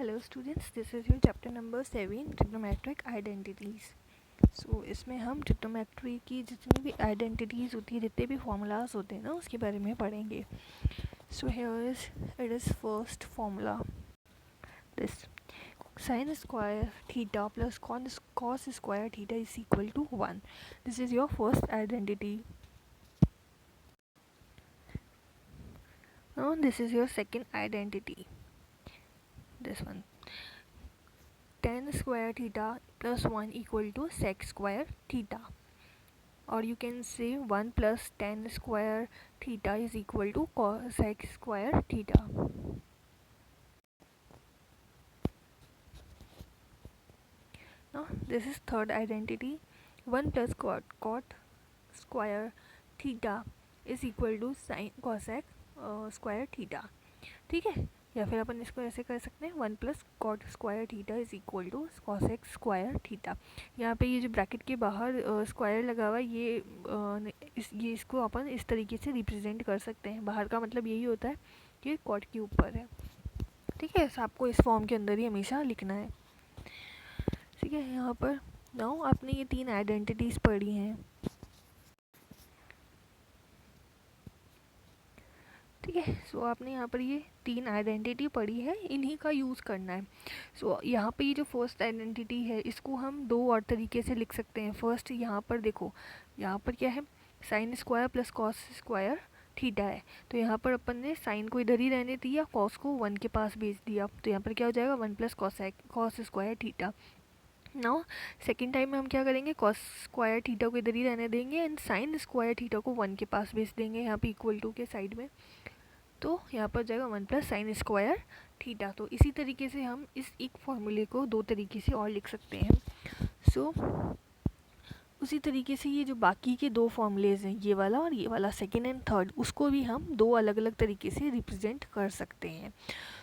Hello students, this is your chapter number 7 trigonometric identities. So इसमें हम trigonometry की जितनी भी identities होती है, जितने भी formulas होते हैं ना, उसके बारे में पढ़ेंगे. So here it is first formula. This sin square theta plus cos square theta is equal to 1. This is your first identity. Now this is your second identity. This one. Tan square theta plus 1 equal to sec square theta, or you can say 1 plus tan square theta is equal to sec square theta. Now this is third identity. 1 plus cot square theta is equal to sin cosec square theta. ठीक है, या फिर अपन इसको ऐसे कर सकते हैं 1 plus cot square theta is equal to cosec square theta. यहाँ पे ये जो ब्रैकेट के बाहर स्क्वायर लगा हुआ है ये इसको अपन इस तरीके से रिप्रेजेंट कर सकते हैं. बाहर का मतलब यही होता है कि कॉट के ऊपर है. ठीक है, आपको इस फॉर्म के अंदर ही हमेशा लिखना है. ठीक है, यहाँ पर नाउ आपने ये 3 आइडेंटिटीज़ पढ़ी हैं. ठीक है, सो आपने यहाँ पर ये 3 आइडेंटिटी पढ़ी है, इन्हीं का यूज़ करना है. सो यहाँ पे ये जो फर्स्ट आइडेंटिटी है इसको हम 2 और तरीके से लिख सकते हैं. फर्स्ट यहाँ पर देखो, यहाँ पर क्या है, sign square plus cos square theta है. तो यहाँ पर अपन ने साइन को इधर ही रहने दिया, कॉस को 1 के पास भेज दिया. तो यहाँ पर क्या हो जाएगा 1 plus cos square theta. Now second time में हम क्या करेंगे, कॉस स्क्वायर थीटा को इधर ही रहने देंगे एंड साइन स्क्वायर थीटा को 1 के पास भेज देंगे यहाँ पे इक्वल टू के साइड में. तो यहाँ पर जाएगा 1 प्लस साइन स्क्वायर थीटा. तो इसी तरीके से हम इस एक फॉर्मूले को 2 तरीके से और लिख सकते हैं. सो उसी तरीके से ये जो बाकी के 2 फॉर्मूलेज हैं, ये वाला और ये वाला, सेकेंड एंड थर्ड, उसको भी हम 2 अलग अलग तरीके से रिप्रेजेंट कर सकते हैं.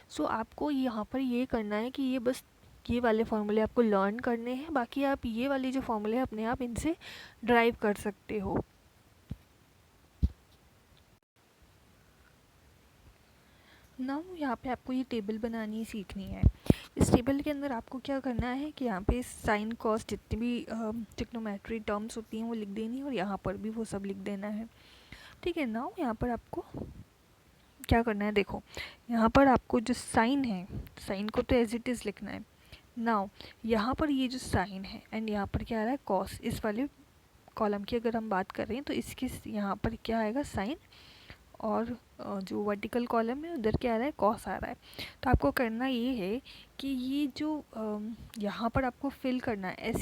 सो आपको यहाँ पर ये करना है कि ये बस ये वाले फॉर्मूले आपको लर्न करने हैं. बाकी आप ये वाले जो फॉर्मूले हैं अपने आप इनसे ड्राइव कर सकते हो. नाउ यहाँ पे आपको ये टेबल बनानी सीखनी है. इस टेबल के अंदर आपको क्या करना है कि यहाँ पे साइन कॉस जितनी भी ट्रिग्नोमेट्री टर्म्स होती हैं वो लिख देनी है और यहाँ पर भी वो सब लिख देना है. ठीक है, नाउ यहाँ पर आपको क्या करना है, देखो यहाँ पर आपको जो साइन है, साइन को तो एज इट इज़ लिखना है. नाउ यहाँ पर ये जो साइन है एंड यहाँ पर क्या आ रहा है कॉस, इस वाले कॉलम की अगर हम बात कर रहे हैं तो इसके यहाँ पर क्या आएगा साइन, और जो वर्टिकल कॉलम है उधर क्या आ रहा है कॉस आ रहा है. तो आपको करना ये है कि ये जो यहाँ पर आपको फिल करना है,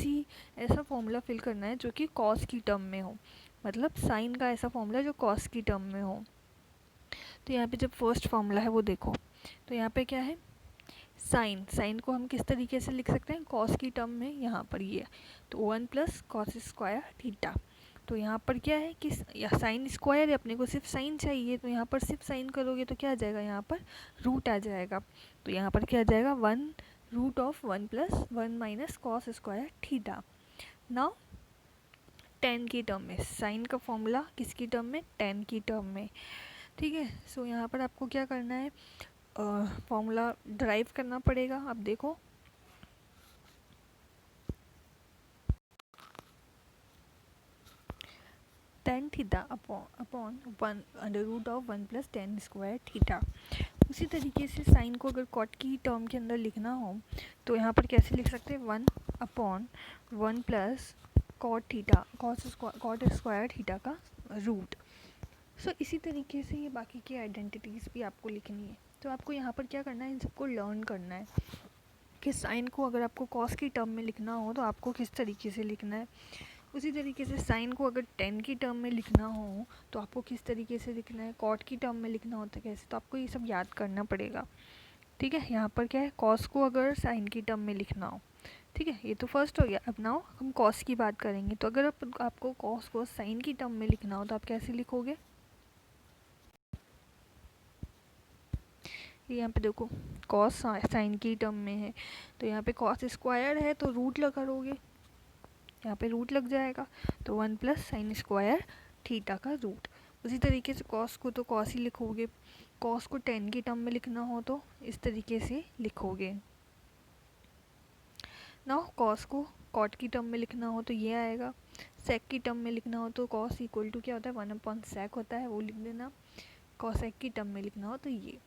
ऐसा फॉर्मूला फिल करना है जो कि कॉस की टर्म में हो, मतलब साइन का ऐसा फॉर्मूला जो कॉस की टर्म में हो. तो यहाँ पे जब फर्स्ट फॉर्मूला है वो देखो, तो यहाँ पे क्या है साइन को हम किस तरीके से लिख सकते हैं कॉस की टर्म में. यहाँ पर ये तो 1 प्लस कॉस स्क्वायर थीटा. तो यहाँ पर क्या है कि साइन स्क्वायर है, अपने को सिर्फ साइन चाहिए, तो यहाँ पर सिर्फ साइन करोगे तो क्या आ जाएगा, यहाँ पर रूट आ जाएगा. तो यहाँ पर क्या आ जाएगा 1 root of 1 plus 1 minus cos square theta. Now tan की टर्म में, साइन का फॉर्मूला किसकी टर्म में, टेन की टर्म में. ठीक है, सो यहाँ पर आपको क्या करना है, फॉर्मूला ड्राइव करना पड़ेगा. अब देखो tan theta upon 1 under root of 1 plus tan square theta. उसी तरीके से साइन को अगर कॉट की टर्म के अंदर लिखना हो तो यहाँ पर कैसे लिख सकते हैं 1 upon 1 plus cot theta, cot square theta का रूट. सो इसी तरीके से ये बाकी की आइडेंटिटीज़ भी आपको लिखनी है. तो आपको यहाँ पर क्या करना है, इन सबको लर्न करना है कि साइन को अगर आपको कॉस की टर्म में लिखना हो तो आपको किस तरीके से लिखना है. उसी तरीके से साइन को अगर टेन की टर्म में लिखना हो तो आपको किस तरीके से लिखना है, कॉट की टर्म में लिखना होता है कैसे. तो आपको ये सब याद करना पड़ेगा. ठीक है, यहाँ पर क्या है कॉस को अगर साइन की टर्म में लिखना हो. ठीक है, ये तो फर्स्ट हो गया. अब नाउ हम कॉस की बात करेंगे. तो अगर आपको कॉस को साइन की टर्म में लिखना हो तो आप कैसे लिखोगे, यहाँ पे देखो कॉस साइन की टर्म में है तो यहाँ पे कॉस स्क्वायर है तो रूट लगा करोगे, यहाँ पे रूट लग जाएगा. तो 1 प्लस साइन स्क्वायर थीटा का रूट. उसी तरीके से कॉस को तो कॉस ही लिखोगे, कॉस को टेन की टर्म में लिखना हो तो इस तरीके से लिखोगे. ना कॉस को कॉट की टर्म में लिखना हो तो ये आएगा, सेक की टर्म में लिखना हो तो कॉस इक्वल टू क्या होता है 1/सेक होता है, वो लिख देना। कॉसेक की टर्म में लिखना हो तो ये।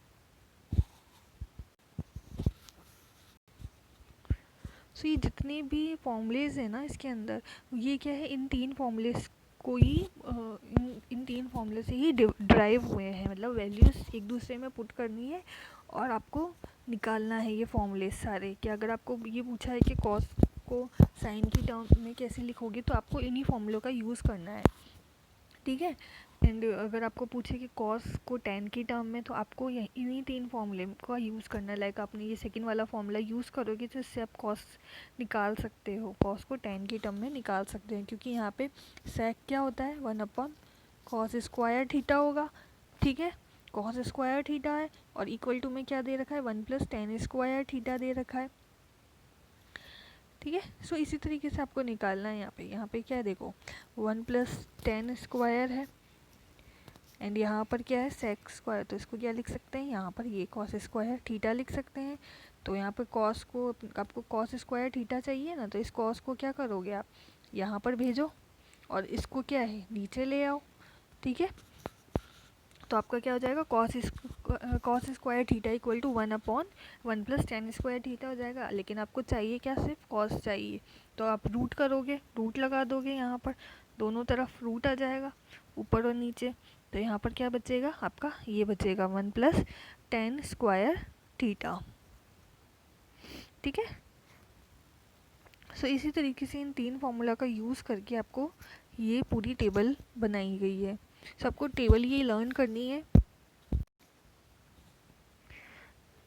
सो ये जितने भी फॉर्मूलेज हैं ना इसके अंदर, ये क्या है, इन तीन फॉर्मूलेज को ही इन तीन फॉर्मूले से ही ड्राइव हुए हैं। मतलब वैल्यूज़ एक दूसरे में पुट करनी है और आपको निकालना है ये फॉर्मूलेज सारे। कि अगर आपको ये पूछा है कि कॉस को साइन की टर्म में कैसे लिखोगे, तो आपको इन्हीं फॉर्मूलों का यूज़ करना है, ठीक है। एंड अगर आपको पूछे कि कॉस को टेन की टर्म में, तो आपको इन्हीं तीन फॉर्मूले का यूज़ करना है। लाइक आपने ये सेकंड वाला फॉर्मूला यूज़ करोगे तो इससे आप कॉस निकाल सकते हो, कॉस को टेन की टर्म में निकाल सकते हैं। क्योंकि यहाँ पे सेक क्या होता है 1/कॉस स्क्वायर थीटा होगा, ठीक है। कॉस स्क्वायर थीटा है और इक्वल टू में क्या दे रखा है 1+tan स्क्वायर थीटा दे रखा है, ठीक है। सो इसी तरीके से आपको निकालना है। यहाँ पे क्या है देखो, 1+tan स्क्वायर है एंड यहाँ पर क्या है सेक स्क्वायर, तो इसको क्या लिख सकते हैं, यहाँ पर ये कॉस स्क्वायर थीटा लिख सकते हैं। तो यहाँ पर कॉस को, आपको कॉस स्क्वायर थीटा चाहिए ना, तो इस कॉस को क्या करोगे आप यहाँ पर भेजो और इसको क्या है नीचे ले आओ, ठीक है। तो आपका क्या हो जाएगा cos square theta equal to 1/1+tan square theta हो जाएगा। लेकिन आपको चाहिए क्या, सिर्फ कॉस चाहिए, तो आप रूट करोगे, रूट लगा दोगे, यहाँ पर दोनों तरफ रूट आ जाएगा ऊपर और नीचे। तो यहाँ पर क्या बचेगा आपका, ये बचेगा 1+tan स्क्वायर थीटा, ठीक है। सो इसी तरीके से इन तीन फार्मूला का यूज़ करके आपको ये पूरी टेबल बनाई गई है। सो आपको टेबल ये लर्न करनी है,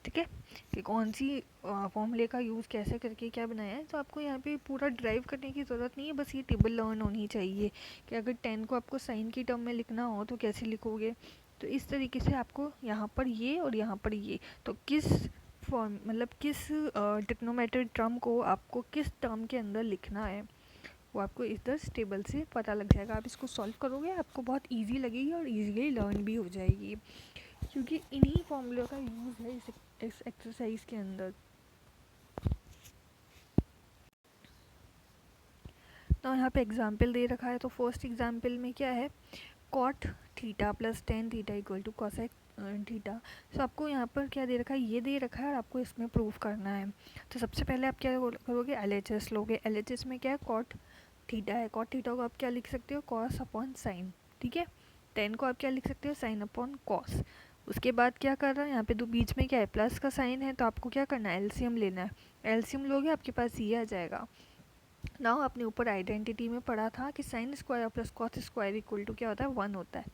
ठीक है, कि कौन सी फॉर्मूले का यूज़ कैसे करके क्या बनाया है। तो आपको यहाँ पे पूरा ड्राइव करने की ज़रूरत नहीं है, बस ये टेबल लर्न होनी चाहिए कि अगर 10 को आपको साइन की टर्म में लिखना हो तो कैसे लिखोगे। तो इस तरीके से आपको यहाँ पर ये और यहाँ पर ये, तो किस फॉर्म मतलब किस ट्रिग्नोमेट्रिक टर्म को आपको किस टर्म के अंदर लिखना है, वो आपको इस टेबल से पता लग जाएगा। आप इसको सॉल्व करोगे आपको बहुत ईजी लगेगी और ईजीली लर्न भी हो जाएगी, क्योंकि इन्हीं फॉर्मूलों का यूज़ है इस एक्सरसाइज के अंदर। तो यहाँ पे एग्जाम्पल दे रखा है। तो फर्स्ट एग्जाम्पल में क्या है, cot theta plus ten theta equal to cosec theta. So आपको यहाँ पर क्या दे रखा है, ये दे रखा है और आपको इसमें प्रूफ करना है। तो सबसे पहले आप क्या करोगे, LHS लोगे। LHS में क्या है, कॉट थीटा है, कॉट थीटा को आप क्या लिख सकते हो, कॉस अपॉन साइन, ठीक है। टेन को आप क्या लिख सकते हो, साइन अपॉन कॉस। उसके बाद क्या कर रहा है, यहाँ पे दो बीच में क्या है, प्लस का साइन है, तो आपको क्या करना है, एलसीएम लेना है। एलसीएम लोगे आपके पास ये आ जाएगा। नाउ आपने ऊपर आइडेंटिटी में पढ़ा था कि sine square plus cos square equal to क्या होता है, 1 होता है।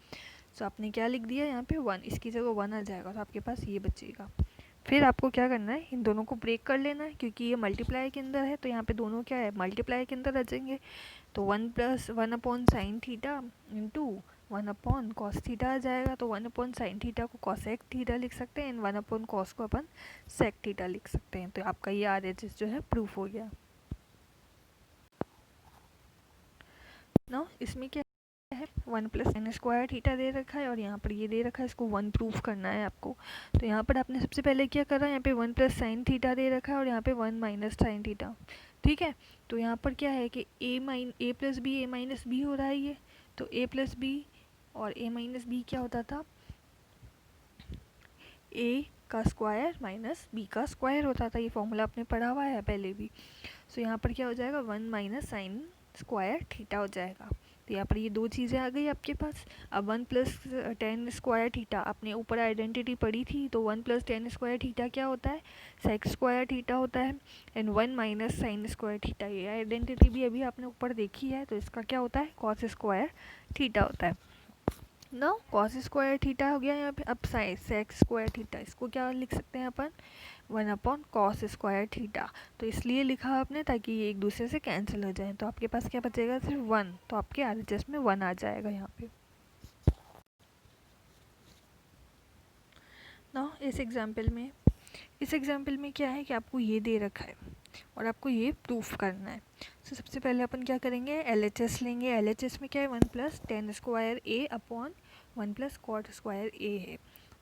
सो आपने क्या लिख दिया यहाँ पे 1, इसकी जगह 1 आ जाएगा, तो आपके पास ये बचेगा। फिर आपको क्या करना है, इन दोनों को ब्रेक कर लेना है, क्योंकि ये मल्टीप्लाई के अंदर है, तो यहाँ पे दोनों क्या है, मल्टीप्लाई के अंदर आ जाएंगे। तो 1+1/sin theta into 1/cos theta आ जाएगा। तो 1/sin थीटा को cosec थीटा लिख सकते हैं एंड 1/cos को अपन sec थीटा लिख सकते हैं। तो आपका ये RHS जो है प्रूफ हो गया। ना इसमें क्या है, 1+tan स्क्वायर थीटा दे रखा है और यहाँ पर ये दे रखा है, इसको 1 प्रूफ करना है आपको। तो यहाँ पर आपने सबसे पहले क्या करा, यहाँ पे 1+sin थीटा दे रखा है और यहाँ पे 1-sin थीटा, ठीक है। तो यहाँ पर क्या है कि a plus b, a minus b हो रहा है ये। तो a प्लस बी और a माइनस बी क्या होता था, a का स्क्वायर माइनस b का स्क्वायर होता था। ये फॉर्मूला आपने पढ़ा हुआ है पहले भी। सो यहाँ पर क्या हो जाएगा, 1-sin स्क्वायर थीटा हो जाएगा। तो यहाँ पर ये दो चीज़ें आ गई आपके पास। अब 1+tan स्क्वायर थीटा, आपने ऊपर आइडेंटिटी पढ़ी थी, तो 1+tan स्क्वायर थीटा क्या होता है, सेक स्क्वायर थीटा होता है एंड 1-sin स्क्वायर थीटा। ये आइडेंटिटी भी अभी आपने ऊपर देखी है, तो इसका क्या होता है, कॉस स्क्वायर थीटा होता है ना। कॉस स्क्वायर थीटा हो गया यहाँ पे। अब सेक स्क्वायर थीटा, इसको क्या लिख सकते हैं अपन, 1/cos स्क्वायर थीटा। तो इसलिए लिखा आपने ताकि ये एक दूसरे से कैंसिल हो जाए। तो आपके पास क्या बचेगा, सिर्फ 1। तो आपके RHS में 1 आ जाएगा यहाँ पे ना। इस एग्जाम्पल में क्या है कि आपको ये दे रखा है और आपको ये प्रूफ करना है। तो सबसे पहले अपन क्या करेंगे, LHS लेंगे। LHS में क्या है, 1+tan square a upon 1+cot square a है।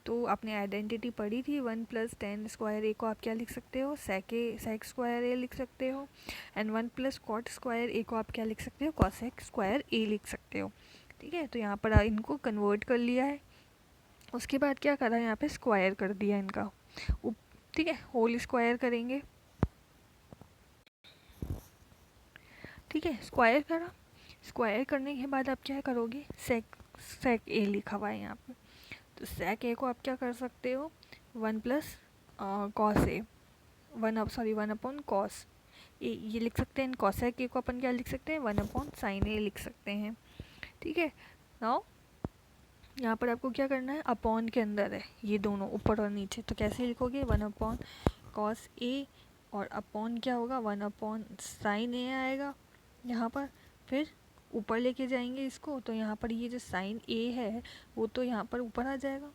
तो आपने आइडेंटिटी पढ़ी थी, 1+tan² को आप क्या लिख सकते हो, sec² लिख सकते हो, एंड 1+cot² को आप क्या लिख सकते हो, cosec² लिख सकते हो। ठीक है, तो यहाँ पर इनको कन्वर्ट कर लिया है। उसके बाद क्या करा, यहाँ पे स्क्वायर कर दिया इनका, ठीक है, होल स्क्वायर करेंगे। ठीक है, स्क्वायर करा, स्क्वायर करने के बाद आप क्या करोगे, sec a लिखा हुआ है यहाँ पे, तो sec a को आप क्या कर सकते हो, 1+cos a, 1/cos a ये लिख सकते हैं। cosec a को अपन क्या लिख सकते हैं, 1/sin a लिख सकते हैं। ठीक है, नाउ यहाँ पर आपको क्या करना है, अपॉन के अंदर है ये दोनों ऊपर और नीचे, तो कैसे लिखोगे, 1/cos a और अपॉन क्या होगा, 1/sin a आएगा यहाँ पर। फिर ऊपर लेके जाएंगे इसको, तो यहाँ पर ये जो sin a है वो तो यहाँ पर ऊपर आ जाएगा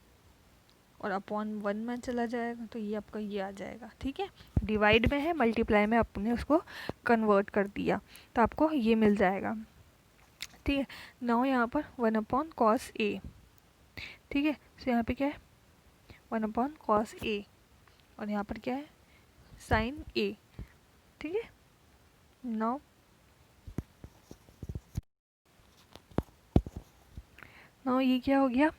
और अपॉन 1 में चला जाएगा, तो ये आपका ये आ जाएगा। ठीक है, डिवाइड में है, मल्टीप्लाई में आपने उसको कन्वर्ट कर दिया, तो आपको ये मिल जाएगा। ठीक है, नाउ यहाँ पर 1/cos a। ठीक है, तो यहाँ पे क्या है, 1/cos a और यहाँ पर क्या है, sin a। ठीक है, नाउ ये क्या हो गया,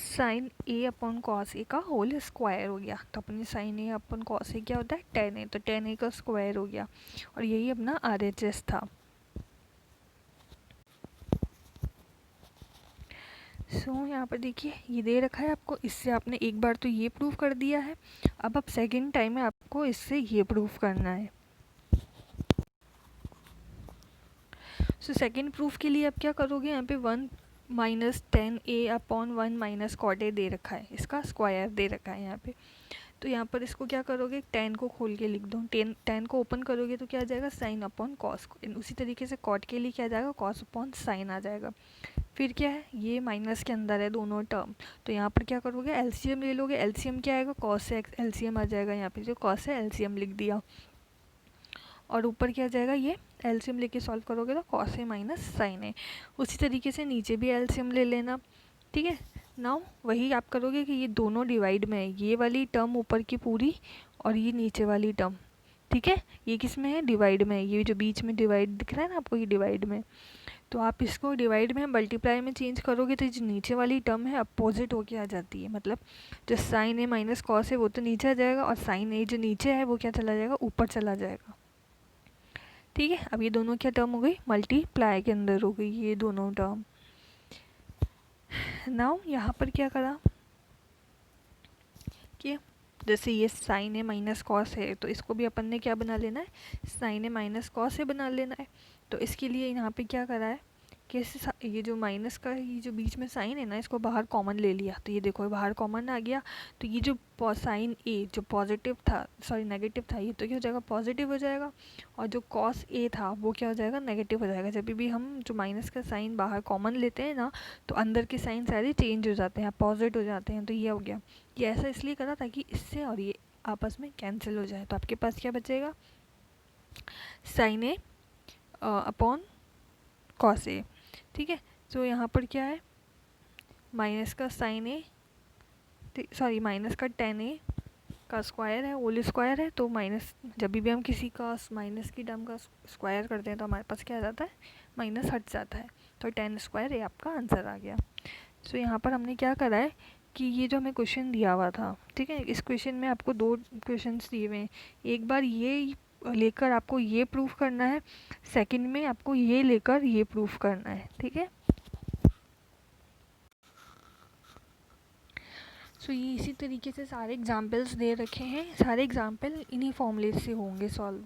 sin a/cos a का होल स्क्वायर हो गया। तो अपने sin a/cos a क्या होता है, tan a, तो tan a का स्क्वायर हो गया और यही अपना RHS था। यहाँ पर देखिए ये दे रखा है आपको, इससे आपने एक बार तो ये प्रूव कर दिया है, अब आप सेकेंड टाइम में आपको इससे ये प्रूव करना है। सेकेंड प्रूफ के लिए आप क्या करोगे, यहाँ पे 1-tan a/1 cot a दे रखा है, इसका स्क्वायर दे रखा है यहाँ पे। तो यहाँ पर इसको क्या करोगे, tan को खोल के लिख दो, tan को ओपन करोगे तो क्या आ जाएगा, sin/cos। उसी तरीके से cot के लिए क्या आ जाएगा, cos/sin आ जाएगा। फिर क्या है, ये माइनस के अंदर है दोनों टर्म, तो यहाँ पर क्या करोगे, एलसीएम ले लोगे। एलसीएम क्या आएगा, cos से एलसीएम आ जाएगा, यहाँ पे जो cos है एलसीएम लिख दिया और ऊपर क्या आ जाएगा, ये एलसीएम लेके सॉल्व करोगे तो cos a minus sin a। उसी तरीके से नीचे भी एलसीएम ले लेना। ठीक है, नाउ वही आप करोगे कि ये दोनों डिवाइड में है, ये वाली टर्म ऊपर की पूरी और ये नीचे वाली टर्म। ठीक है, ये किस में है, डिवाइड में है, ये जो बीच में डिवाइड दिख रहा है ना आपको, ये डिवाइड में। तो आप इसको डिवाइड में मल्टीप्लाई में चेंज करोगे तो जो नीचे वाली टर्म है अपोजिट होके आ जाती है, मतलब जो sin a माइनस कॉस है वो तो नीचे आ जाएगा और sin a जो नीचे है वो क्या चला जाएगा, ऊपर चला जाएगा। ठीक है, अब ये दोनों क्या टर्म हो गई, मल्टीप्लाई के अंदर हो गई ये दोनों टर्म। नाउ यहाँ पर क्या करा कि जैसे ये sin a माइनस कॉस है, तो इसको भी अपन ने क्या बना लेना है, sin a माइनस कॉस है बना लेना है। तो इसके लिए यहाँ पे क्या करा है कि ये जो माइनस का ये जो बीच में साइन है ना, इसको बाहर कॉमन ले लिया, तो ये देखो बाहर कॉमन आ गया। तो ये जो साइन a जो पॉजिटिव था, सॉरी नेगेटिव था, ये तो क्या हो जाएगा, पॉजिटिव हो जाएगा, और जो cos a था वो क्या हो जाएगा, नेगेटिव हो जाएगा। जब भी हम जो माइनस का साइन बाहर कॉमन लेते हैं ना, तो अंदर के साइन सारे चेंज हो जाते हैं, अपोजिट हो जाते हैं। तो ये हो गया, ये ऐसा इसलिए करा ताकि इससे और ये आपस में कैंसिल हो जाए। तो आपके पास क्या बचेगा, sine a upon cos a। ठीक है, तो यहाँ पर क्या है, माइनस का साइन a, सॉरी माइनस का tan a का स्क्वायर है, होल स्क्वायर है। तो माइनस जब भी हम किसी का माइनस की टर्म का स्क्वायर करते हैं तो हमारे पास क्या आ जाता है, माइनस हट जाता है। तो tan² ये आपका आंसर आ गया। सो यहाँ पर हमने क्या करा है कि ये जो हमें क्वेश्चन दिया हुआ था, ठीक है, इस क्वेश्चन में आपको 2 क्वेश्चन दिए हुए हैं। एक बार ये लेकर आपको ये प्रूफ करना है, सेकंड में आपको ये लेकर ये प्रूफ करना है। ठीक है, सो ये इसी तरीके से सारे एग्जाम्पल्स दे रखे हैं, सारे एग्जाम्पल इन्हीं फॉर्मूले से होंगे सॉल्व।